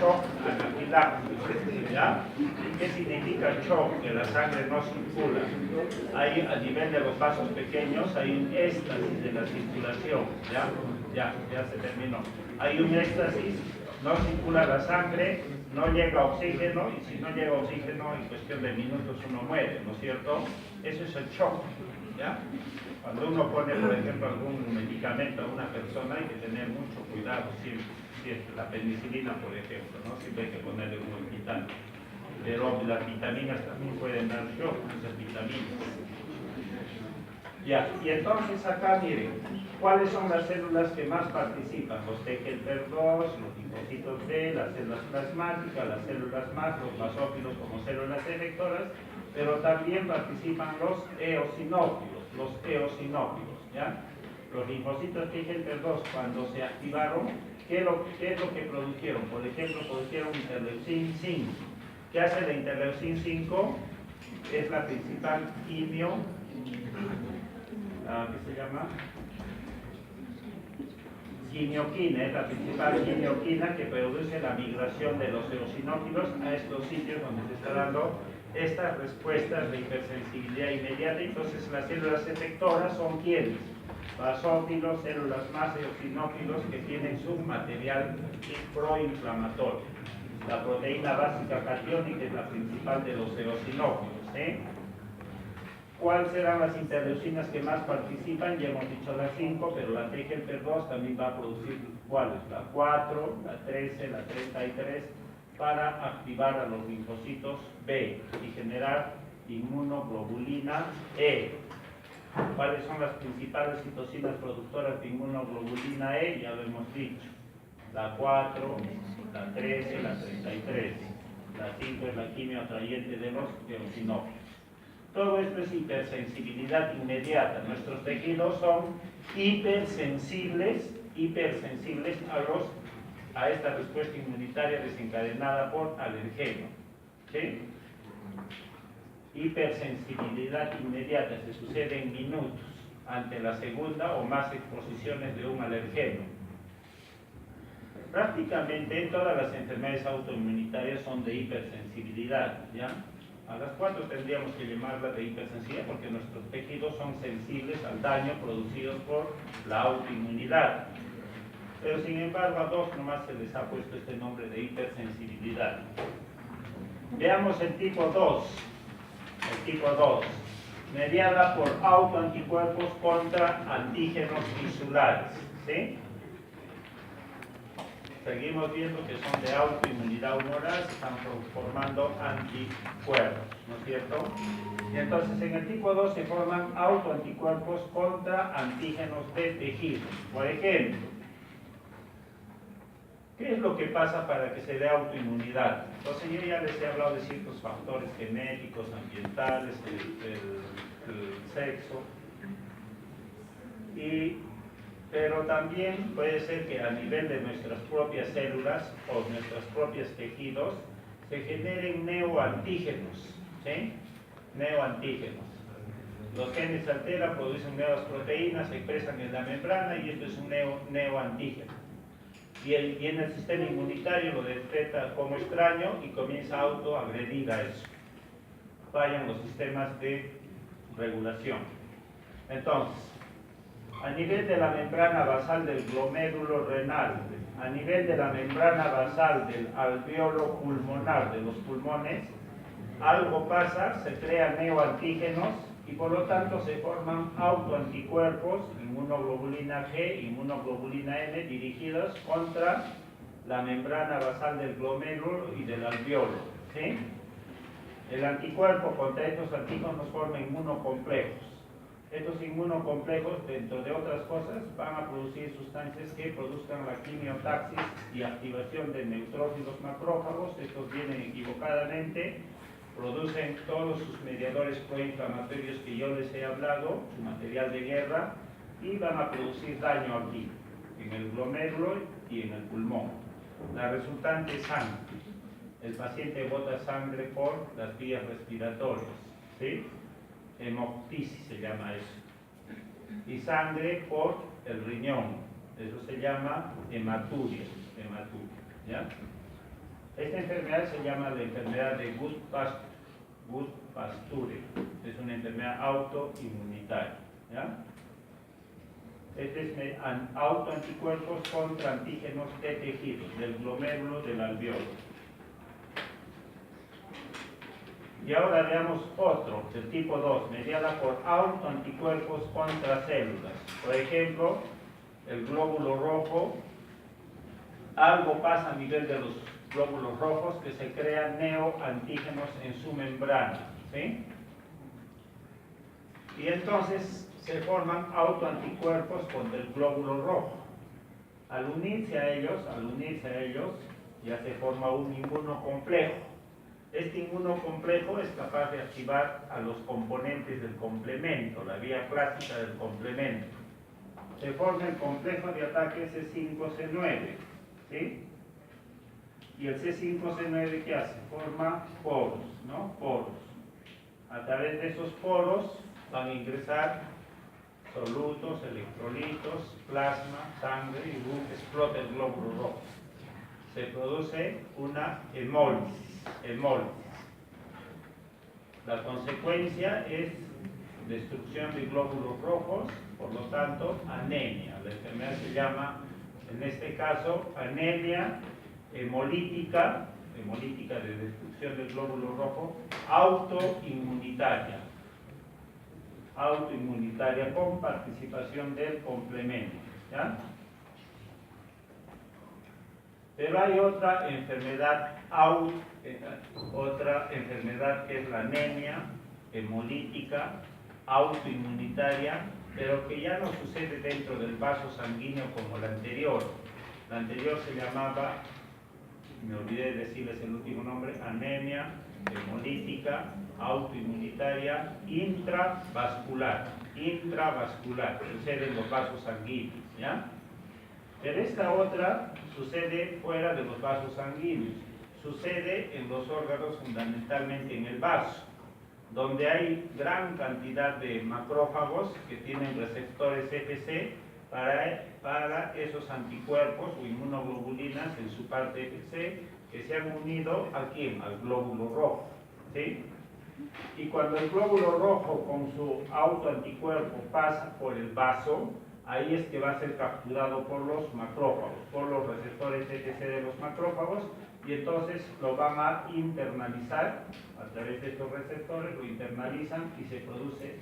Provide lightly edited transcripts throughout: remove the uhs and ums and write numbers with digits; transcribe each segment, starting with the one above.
shock anafiláctico, ¿ya? ¿Qué significa shock? Que la sangre no circula. Hay, a nivel de los vasos pequeños, hay un éxtasis de la circulación, ya se terminó. Hay un éxtasis, no circula la sangre, no llega oxígeno, y si no llega oxígeno, en cuestión de minutos uno muere, ¿no es cierto? Eso es el shock, ¿ya? Cuando uno pone, por ejemplo, algún medicamento a una persona, hay que tener mucho cuidado siempre. La penicilina, por ejemplo, ¿no? Siempre hay que ponerle un buen vitamina. Pero las vitaminas también pueden dar shock, esas vitaminas. Ya, y entonces acá miren, ¿cuáles son las células que más participan? Los TGLPER2, los linfocitos B, las células plasmáticas, las células MAS, los basófilos como células efectoras, pero también participan los eosinófilos, ¿ya? Los linfocitos TGLPER2, cuando se activaron, ¿qué es lo que produjeron? Por ejemplo, produjeron interleucin 5. ¿Qué hace la interleucin 5? Es la principal quimio, ¿qué se llama? Quimioquina, es la principal quimioquina que produce la migración de los eosinófilos a estos sitios donde se está dando estas respuestas de hipersensibilidad inmediata. Entonces las células efectoras son ¿quiénes? Basófilos, células más eosinófilos que tienen su material proinflamatorio. La proteína básica catiónica es la principal de los eosinófilos, ¿Cuáles serán las interleucinas que más participan? Ya hemos dicho las 5, pero la TGLPER2 también va a producir ¿cuáles? La 4, la 13, la 33, para activar a los linfocitos B y generar inmunoglobulina E. ¿Cuáles son las principales citocinas productoras de inmunoglobulina E? Ya lo hemos dicho. La 4, la 13, la 33. La 5 es la quimio atrayente de los eosinófilos. Todo esto es hipersensibilidad inmediata. Nuestros tejidos son hipersensibles a esta respuesta inmunitaria desencadenada por alergeno. ¿Sí? Hipersensibilidad inmediata se sucede en minutos ante la segunda o más exposiciones de un alergeno. Prácticamente todas las enfermedades autoinmunitarias son de hipersensibilidad, ¿ya? A las 4 tendríamos que llamarlas de hipersensibilidad porque nuestros tejidos son sensibles al daño producido por la autoinmunidad. Pero sin embargo a 2 nomás se les ha puesto este nombre de hipersensibilidad. Veamos el tipo 2. El tipo 2, mediada por autoanticuerpos contra antígenos tisulares, ¿sí? Seguimos viendo que son de autoinmunidad humoral, se están formando anticuerpos, ¿no es cierto? Y entonces en el tipo 2 se forman autoanticuerpos contra antígenos de tejidos. Por ejemplo, ¿qué es lo que pasa para que se dé autoinmunidad? Entonces yo ya les he hablado de ciertos factores genéticos, ambientales, el sexo, pero también puede ser que a nivel de nuestras propias células o nuestros propios tejidos se generen neoantígenos, ¿sí? Neoantígenos. Los genes se alteran, producen nuevas proteínas, se expresan en la membrana y esto es un neoantígeno. Y en el sistema inmunitario lo detecta como extraño y comienza a autoagredir a eso. Fallan los sistemas de regulación. Entonces, a nivel de la membrana basal del glomérulo renal, a nivel de la membrana basal del alveolo pulmonar de los pulmones, algo pasa, se crean neoantígenos y por lo tanto se forman autoanticuerpos, inmunoglobulina G, inmunoglobulina N, dirigidos contra la membrana basal del glomérulo y del alveolo, ¿sí? El anticuerpo contra estos antígenos forma inmunocomplejos. Estos inmunocomplejos, dentro de otras cosas, van a producir sustancias que produzcan la quimiotaxis y activación de neutrófilos macrófagos. Estos vienen equivocadamente, producen todos sus mediadores proinflamatorios que yo les he hablado, su material de guerra, y van a producir daño aquí, en el glomérulo y en el pulmón. La resultante es sangre. El paciente bota sangre por las vías respiratorias, ¿sí? Hemoptisis se llama eso. Y sangre por el riñón. Eso se llama hematuria. ¿Ya? Esta enfermedad se llama la enfermedad de Gutt-Pasture. Es una enfermedad autoinmunitaria. ¿Ya? Este es autoanticuerpos contra antígenos de tejidos, del glomérulo del alveolo. Y ahora veamos otro, del tipo 2, mediada por autoanticuerpos contra células. Por ejemplo, el glóbulo rojo, algo pasa a nivel de los glóbulos rojos que se crean neoantígenos en su membrana, ¿sí? Y entonces se forman autoanticuerpos contra el glóbulo rojo. Al unirse a ellos, ya se forma un inmunocomplejo. Este inmunocomplejo es capaz de activar a los componentes del complemento, la vía clásica del complemento. Se forma el complejo de ataque C5-C9, ¿sí? Y el C5-C9, ¿qué hace? Forma poros, ¿no? Poros. A través de esos poros van a ingresar solutos, electrolitos, plasma, sangre y explota el glóbulo rojo. Se produce una hemólisis. La consecuencia es destrucción de glóbulos rojos, por lo tanto, anemia. La enfermedad se llama, en este caso, anemia hemolítica de destrucción del glóbulo rojo, autoinmunitaria con participación del complemento. ¿Ya? Pero hay otra enfermedad que es la anemia hemolítica autoinmunitaria, pero que ya no sucede dentro del vaso sanguíneo como la anterior. La anterior se llamaba, me olvidé de decirles el último nombre, anemia hemolítica autoinmunitaria intravascular, sucede en los vasos sanguíneos, ¿ya? Pero esta otra sucede fuera de los vasos sanguíneos, sucede en los órganos, fundamentalmente en el vaso, donde hay gran cantidad de macrófagos que tienen receptores FC para esos anticuerpos o inmunoglobulinas en su parte FC que se han unido aquí al glóbulo rojo, ¿sí? Y cuando el glóbulo rojo con su autoanticuerpo pasa por el vaso, ahí es que va a ser capturado por los macrófagos, por los receptores ETC de los macrófagos, y entonces lo van a internalizar a través de estos receptores, lo internalizan y se produce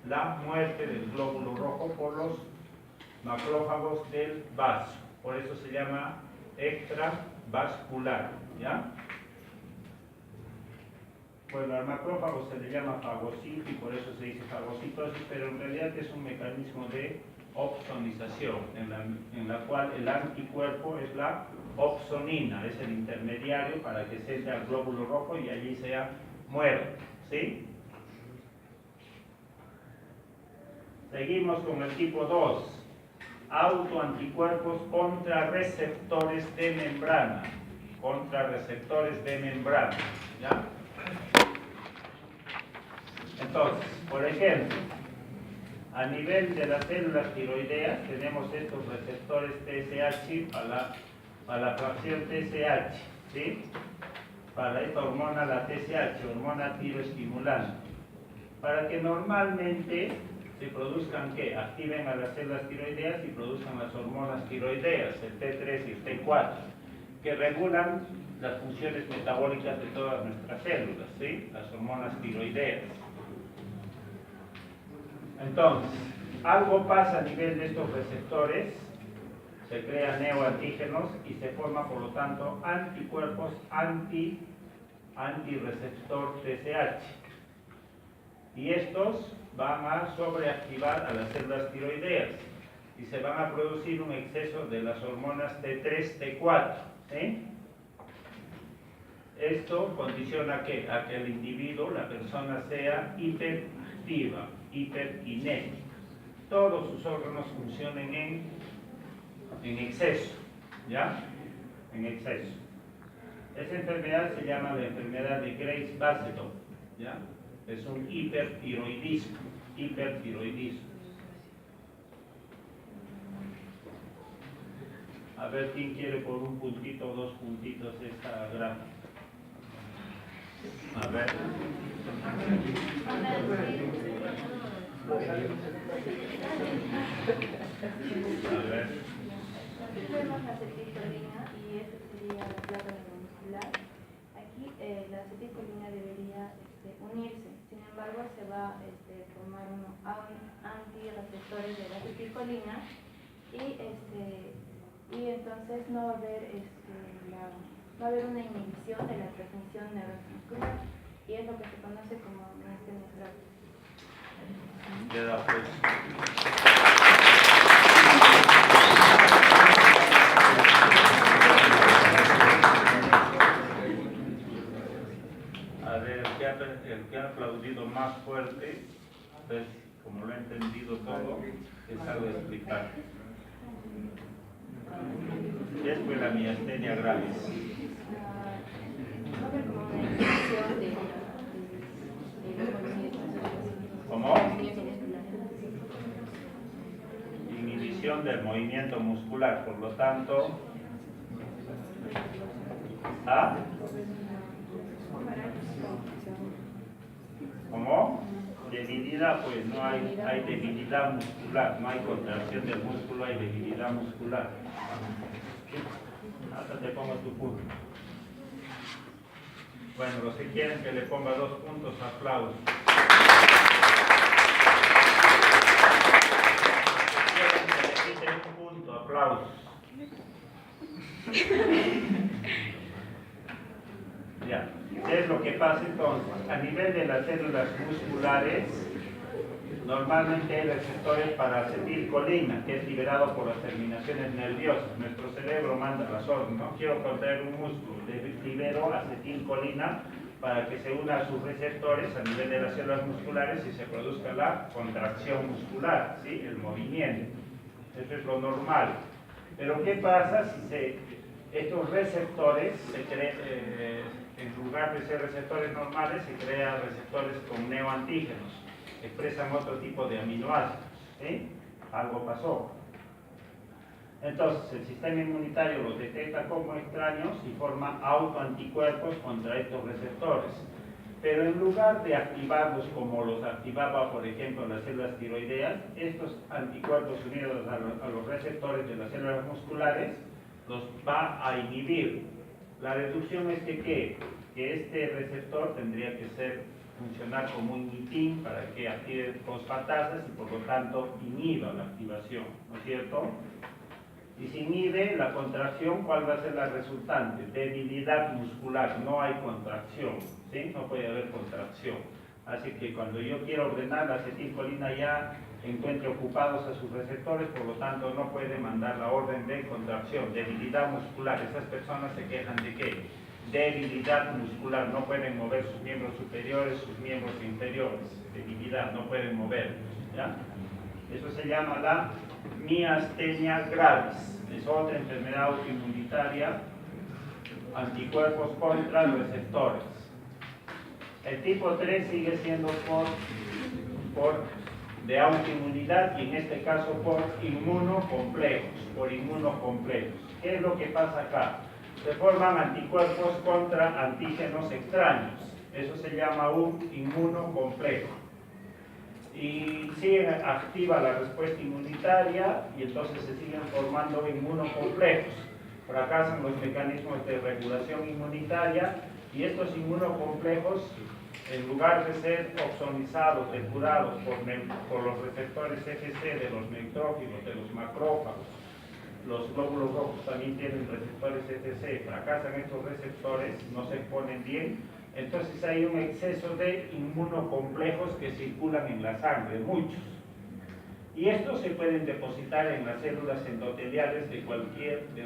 la muerte del glóbulo rojo por los macrófagos del vaso. Por eso se llama extravascular, ¿ya? Bueno, al macrófago se le llama fagocito y por eso se dice fagocitosis, pero en realidad es un mecanismo de opsonización, en la cual el anticuerpo es la opsonina, es el intermediario para que se entre al glóbulo rojo y allí sea muerto, ¿sí? Seguimos con el tipo 2, autoanticuerpos contra receptores de membrana, ¿ya? Entonces, por ejemplo, a nivel de las células tiroideas tenemos estos receptores TSH para la fracción TSH, ¿sí? Para esta hormona, la TSH, hormona tiroestimulante. Para que normalmente se produzcan, ¿qué? Activen a las células tiroideas y produzcan las hormonas tiroideas, el T3 y el T4, que regulan las funciones metabólicas de todas nuestras células, ¿sí? Las hormonas tiroideas. Entonces, algo pasa a nivel de estos receptores, se crean neoantígenos y se forman, por lo tanto, anticuerpos antirreceptor TSH. Y estos van a sobreactivar a las células tiroideas y se van a producir un exceso de las hormonas T3, T4, ¿sí? Esto condiciona a que el individuo, la persona, sea hiperactiva, hiperkinética. Todos sus órganos funcionen en exceso, ¿ya? En exceso. Esa enfermedad se llama la enfermedad de Graves-Basedow, ¿ya? Es un hipertiroidismo. A ver, ¿quién quiere por un puntito o 2 puntitos esta gráfica? A ver. A ver. Aquí vemos la acetilcolina y esta sería la placa neuromuscular. Aquí la acetilcolina debería unirse, sin embargo se va a formar unos antirreceptores de la acetilcolina y entonces no va a haber va a haber una inhibición de la transmisión neuromuscular y es lo que se conoce como miastenia gravis. Queda pues. A ver, el que ha aplaudido más fuerte, pues como lo he entendido todo, es algo de explicar. Después la miastenia gravis. Va a haber como una inhibición de ¿Cómo? Inhibición del movimiento muscular, por lo tanto, ¿ah? ¿Cómo? Debilidad, pues no hay debilidad muscular, no hay contracción del músculo, hay debilidad muscular. Hasta te pongo tu punto. Bueno, los que quieren que le ponga 2 puntos, aplausos. Quieren que le quite 1 punto, aplausos. Ya, ¿qué es lo que pasa entonces? A nivel de las células musculares, normalmente hay receptores para acetilcolina, que es liberado por las terminaciones nerviosas. Nuestro cerebro manda las órdenes, no quiero contraer un músculo, libero acetilcolina para que se una a sus receptores a nivel de las células musculares y se produzca la contracción muscular, ¿sí? El movimiento. Eso es lo normal. Pero ¿qué pasa si estos receptores en lugar de ser receptores normales, se crean receptores con neoantígenos, expresan otro tipo de aminoácidos, ¿sí? Algo pasó. Entonces, el sistema inmunitario los detecta como extraños y forma autoanticuerpos contra estos receptores. Pero en lugar de activarlos como los activaba, por ejemplo, las células tiroideas, estos anticuerpos unidos a los receptores de las células musculares los va a inhibir. La deducción es que este receptor tendría que funcionar como un ITIN para que active fosfatasas y por lo tanto inhiba la activación, ¿no es cierto? Y si inhibe la contracción, ¿cuál va a ser la resultante? Debilidad muscular, no hay contracción, ¿sí? No puede haber contracción. Así que cuando yo quiero ordenar, la acetilcolina ya encuentre ocupados a sus receptores, por lo tanto no puede mandar la orden de contracción. Debilidad muscular, esas personas se quejan de ¿qué? Debilidad muscular, no pueden mover sus miembros superiores, sus miembros inferiores. Debilidad, no pueden mover, ¿ya? Eso se llama la miastenia gravis. Es otra enfermedad autoinmunitaria, anticuerpos contra receptores. El tipo 3 sigue siendo de autoinmunidad y en este caso por inmunocomplejos. ¿Qué es lo que pasa acá? Se forman anticuerpos contra antígenos extraños. Eso se llama un inmunocomplejo. Y sigue activa la respuesta inmunitaria y entonces se siguen formando inmunocomplejos. Fracasan los mecanismos de regulación inmunitaria y estos inmunocomplejos, en lugar de ser opsonizados, depurados por los receptores FC de los neutrófilos, de los macrófagos, los glóbulos rojos también tienen receptores FC, fracasan estos receptores, no se exponen bien, entonces hay un exceso de inmunocomplejos que circulan en la sangre, muchos. Y estos se pueden depositar en las células endoteliales de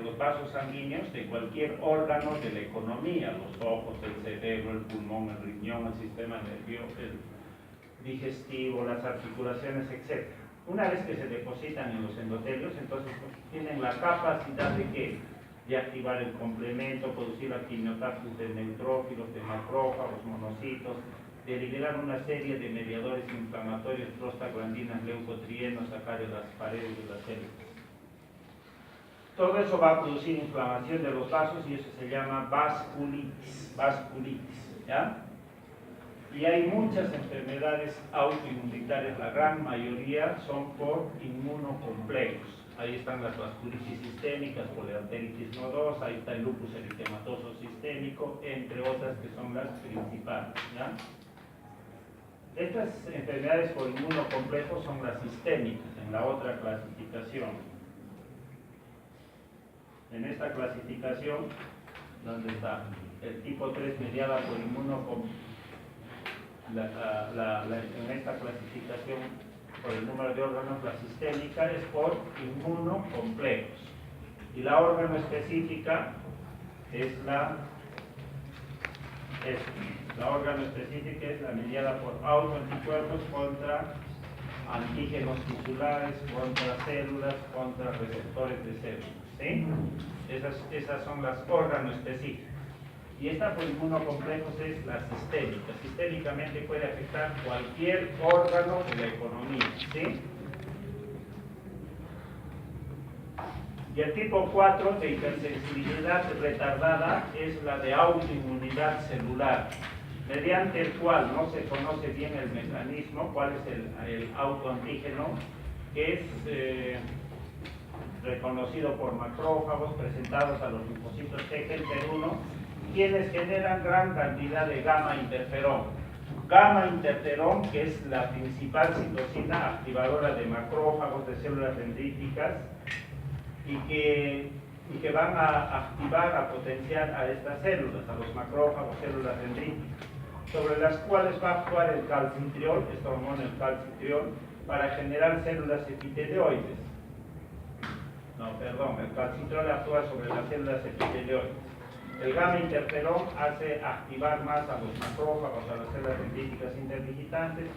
los vasos sanguíneos, de cualquier órgano de la economía, los ojos, el cerebro, el pulmón, el riñón, el sistema nervioso, el digestivo, las articulaciones, etc. Una vez que se depositan en los endotelios, entonces tienen la capacidad de ¿qué? De activar el complemento, producir la quimiotaxis de neutrófilos, de macrófagos, monocitos, de liberar una serie de mediadores inflamatorios, prostaglandinas, leucotrienos, sacar de las paredes de las células. Todo eso va a producir inflamación de los vasos y eso se llama vasculitis, ¿ya? Y hay muchas enfermedades autoinmunitarias, la gran mayoría son por inmunocomplejos. Ahí están las vasculitis sistémicas, poliarteritis nodosa, ahí está el lupus eritematoso sistémico, entre otras que son las principales, ¿ya? Estas enfermedades por inmunocomplejos son las sistémicas, en la otra clasificación. En esta clasificación, donde está el tipo 3 mediada por inmunocomplejos, en esta clasificación por el número de órganos, la sistémica es por inmunocomplejos y la órgano específica es la mediada por autoanticuerpos contra antígenos tisulares, contra células, contra receptores de células, ¿sí? Esas son las órganos específicas. Y esta por inmunocomplejos es la sistémica. Sistémicamente puede afectar cualquier órgano de la economía, ¿sí? Y el tipo 4 de hipersensibilidad retardada es la de autoinmunidad celular, mediante el cual no se conoce bien el mecanismo, cuál es el autoantígeno, que es reconocido por macrófagos presentados a los linfocitos T-helper-1, quienes generan gran cantidad de gamma interferón. Gamma interferón, que es la principal citocina activadora de macrófagos, de células dendríticas, y que van a activar, a potenciar a estas células, a los macrófagos, células dendríticas, sobre las cuales va a actuar el calcitriol, esta hormona, el calcitriol, para generar células epitelioides. El calcitriol actúa sobre las células epitelioides. El gamma interferón hace activar más a los macrófagos, a las células dendríticas interdigitantes.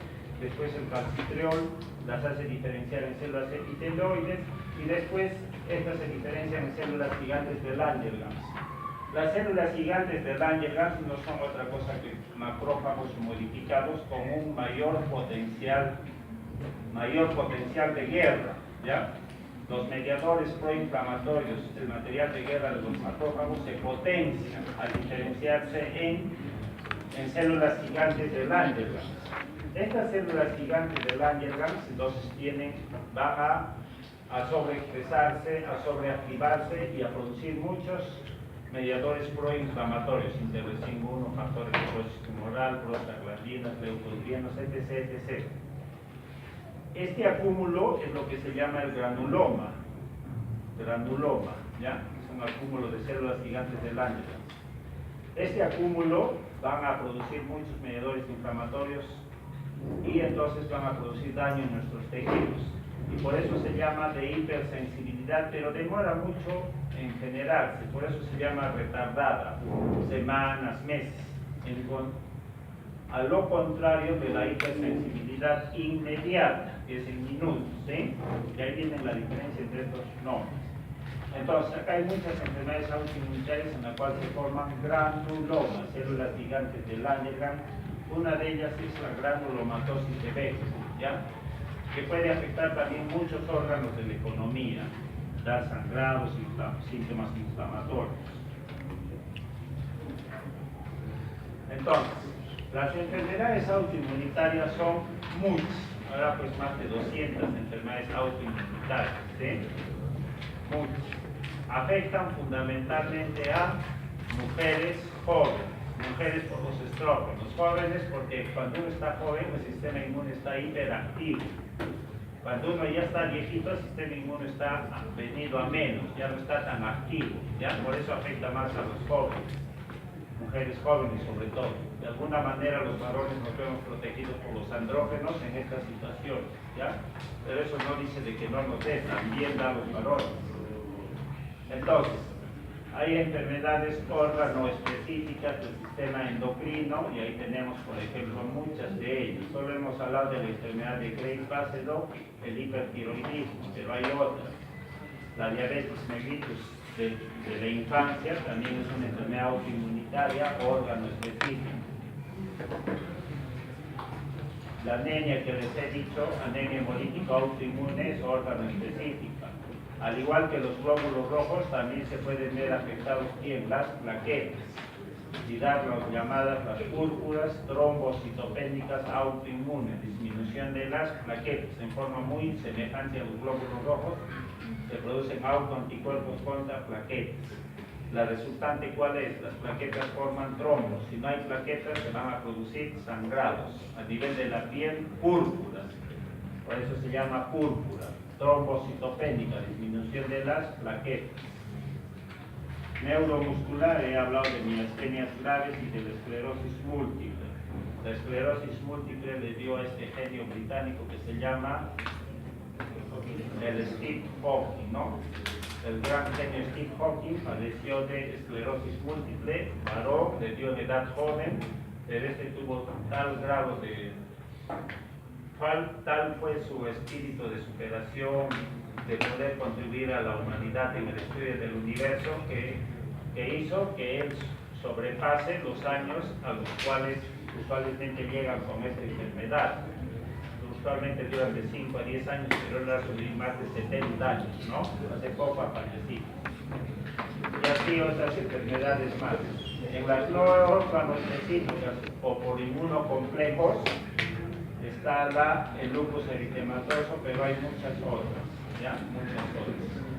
Después el calcitriol las hace diferenciar en células epitelioides y después estas se diferencian en células gigantes de Langerhans. Las células gigantes de Langerhans no son otra cosa que macrófagos modificados con un mayor potencial de guerra, ¿ya? Los mediadores proinflamatorios, el material de guerra de los macrófagos se potencian al diferenciarse en células gigantes de Langerhans. Estas células gigantes de Langerhans entonces van a sobreexpresarse, a sobreactivarse y a producir muchos mediadores proinflamatorios, interleucin 1, factores de fibrosis tumoral, prostaglandinas, leucotrienos, etc., etc. Este acúmulo es lo que se llama el granuloma, ¿ya? Es un acúmulo de células gigantes de Langerhans. Este acúmulo van a producir muchos mediadores inflamatorios y entonces van a producir daño en nuestros tejidos. Y por eso se llama de hipersensibilidad, pero demora mucho en generarse, por eso se llama retardada, semanas, meses, a lo contrario de la hipersensibilidad inmediata, que es en minutos, ¿sí? Y ahí viene la diferencia entre estos nombres. Entonces, acá hay muchas enfermedades autoinmunitarias en las cuales se forman granulomas, células gigantes de Langerhans. Una de ellas es la granulomatosis de Becker, ¿ya? Que puede afectar también muchos órganos de la economía, dar sangrados, síntomas inflamatorios. Entonces, las enfermedades autoinmunitarias son muchas, ahora pues más de 200 enfermedades autoinmunitarias, ¿sí? Muchas. Afectan fundamentalmente a mujeres jóvenes, mujeres por los estrógenos, jóvenes porque cuando uno está joven el sistema inmune está hiperactivo. Cuando uno ya está viejito el sistema inmune está venido a menos, ya no está tan activo, ¿ya? Por eso afecta más a los jóvenes, mujeres jóvenes sobre todo. De alguna manera los varones nos vemos protegidos por los andrógenos en esta situación, ¿ya? Pero eso no dice de que no nos dé, también da a los varones. Entonces, hay enfermedades órgano-específicas del sistema endocrino y ahí tenemos, por ejemplo, muchas de ellas. Solo hemos hablado de la enfermedad de Graves-Basedow, el hipertiroidismo, pero hay otras. La diabetes mellitus de la infancia también es una enfermedad autoinmunitaria, órgano-específica. La anemia que les he dicho, anemia hemolítica autoinmune, es órgano-específica. Al igual que los glóbulos rojos, también se pueden ver afectados en las plaquetas y dar las llamadas las púrpuras trombocitopénicas autoinmunes, disminución de las plaquetas en forma muy semejante a los glóbulos rojos. Se producen autoanticuerpos contra plaquetas. La resultante, ¿cuál es? Las plaquetas forman trombos. Si no hay plaquetas, se van a producir sangrados a nivel de la piel, púrpura. Por eso se llama púrpura. Trombocitopénica, disminución de las plaquetas. Neuromuscular, he hablado de miastenias graves y de la esclerosis múltiple. La esclerosis múltiple le dio a este genio británico que se llama el Steve Hawking, ¿no? El gran genio Steve Hawking padeció de esclerosis múltiple, varón, le dio en edad joven, pero este tuvo tal grado de... tal fue su espíritu de superación, de poder contribuir a la humanidad en el estudio del universo, que hizo que él sobrepase los años a los cuales usualmente llegan con esta enfermedad. Usualmente duran de 5 a 10 años, pero él ha sobrevivido más de 70 años, ¿no? Hace poco ha fallecido. Y así otras enfermedades más. En las no órganos específicas o por inmunocomplejos está el lupus eritematoso, pero hay muchas otras, ¿ya? Muchas otras.